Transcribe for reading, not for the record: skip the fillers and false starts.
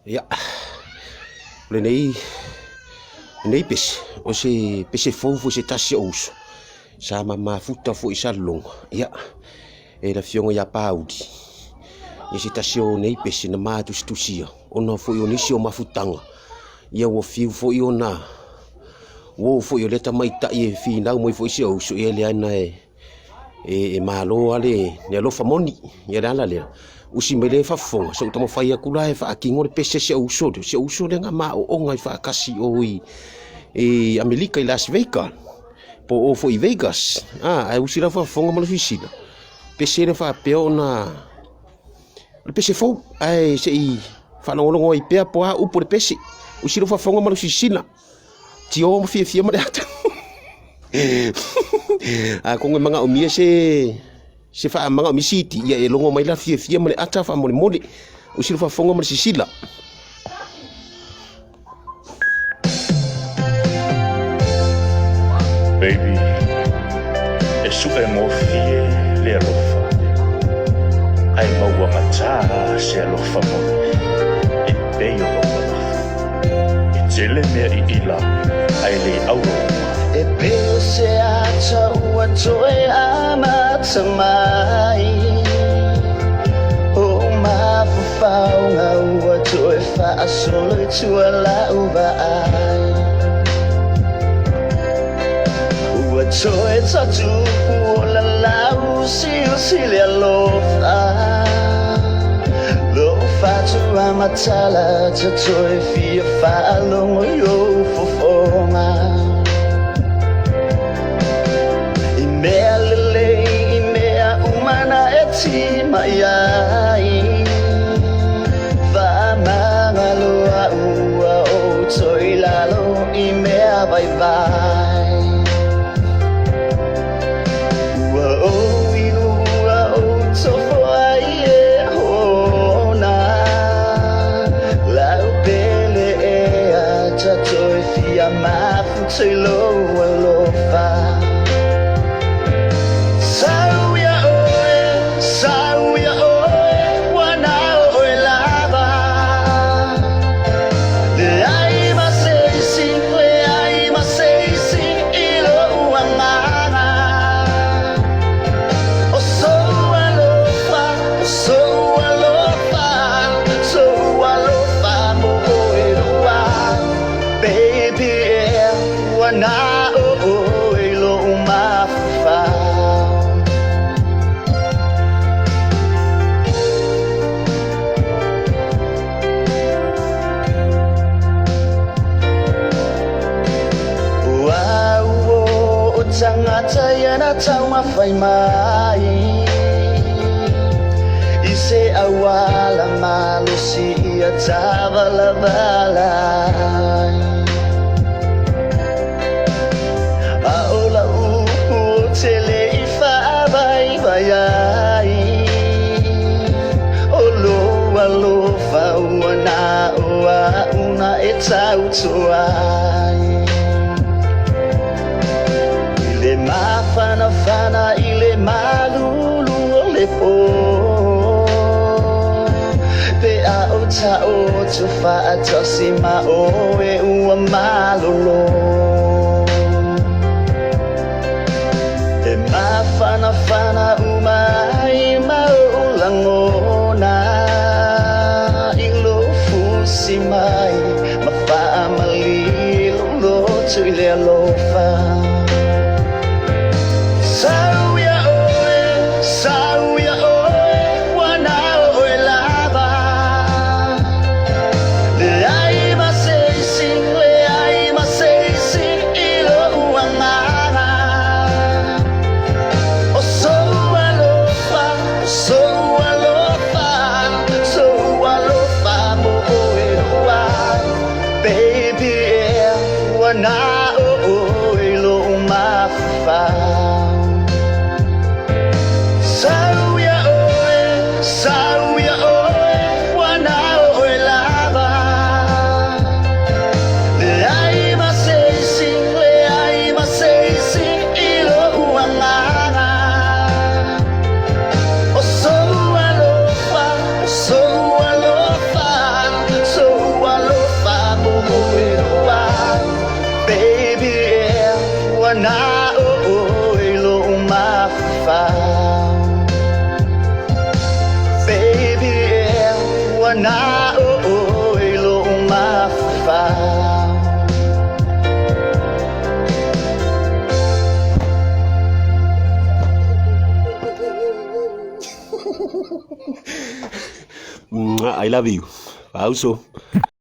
Ya. Le nei pes. O se pese fofu se tasi ouso. Sa mama futa fo isa longa. Ya. E la fionga ya paudi. E se tasi o nei pese na matu stusia. Ona fo yo nisi o mafutanga. Ia wo fiu fo yo na. Wo fo yo leta mai ta e fi na mo fo isi ouso e le ana e malo ale ne lo famoni. Ya dala le. Usi mele fa fonga so tamo fai akula e fa akingo le pese se uso le nga ma o ngai fa kasi o e Amerika i Las Vegas po o fo i Vegas ai usi la fa fonga mo le fisina pese le fa peo na le pese fo ai se i fa no ngo i pe po a upo le pese usi la fa fonga mo le fisina ti o mo fie mo le ata a kongo manga o mie se fa manga misiti ia e longo mai la fie mole ata fa mole o silo fa fonga mo sisila baby e su e mo fie le rofa ai maua mata se alofa mo e beio lo e tele me i ila ai le auro e peo se ata ua toe amata mai o mafafaunga ua toe faasolo i tua lauva ai ua toe tatu ua lalau siusili alofa lofa tua matala ta toe fia faalongo yo fofonga mea lele i mea umana e tima iai va mangaloa ua o toi lalo i mea vai vai ua o i ua o tofo ai e hona lau pele e a tatoi fia mafu toi loa lofa na o lo mafa wow o tangata yana tau mafai mai ise awala malusi ia tavala balai tele i fa vai vai ai o lo alo fa una una e tau tuai ile mafana fana ile malulu le po pe a o ta o tu fa tosima o e ua malolo fana fana umai maulangona ilo fusi mai mafa mali lo tuile lofa sauya oe wana oe lava le ai ma sei sing ilo uanga so alofa mo e roa I love you. Pauso.